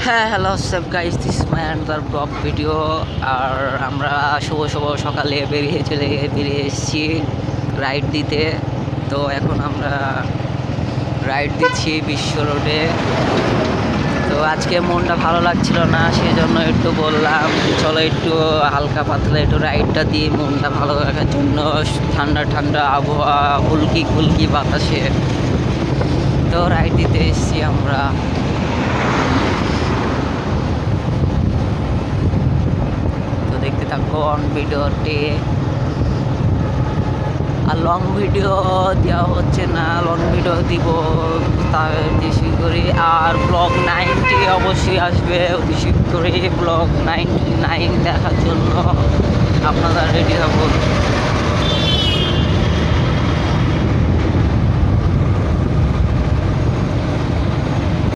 হ্যাঁ, hello WhatsApp guys, this is my another blog video. আর আমরা শুভ সকালে বেরিয়ে এসেছি রাইড দিতে। তো এখন আমরা রাইড দিচ্ছি বিশ্ব রোডে। তো আজকে মনটা ভালো লাগছিল না, সেই জন্য একটু বললাম চলো একটু হালকা পাতলা একটু রাইডটা দিই মনটা ভালো রাখার জন্য। ঠান্ডা ঠান্ডা আবহাওয়া, হুলকি খুলকি বাতাসে তো রাইড দিতে এসেছি আমরা। দেখতে থাকো অন ভিডিওটি। আর লং ভিডিও দেওয়া হচ্ছে না, লং ভিডিও দিব তার বেশি করে। আর ব্লগ 90 অবশ্যই আসবে বেশি করে, ব্লগ 99 দেখার জন্য আপনারা রেডি থাকুন।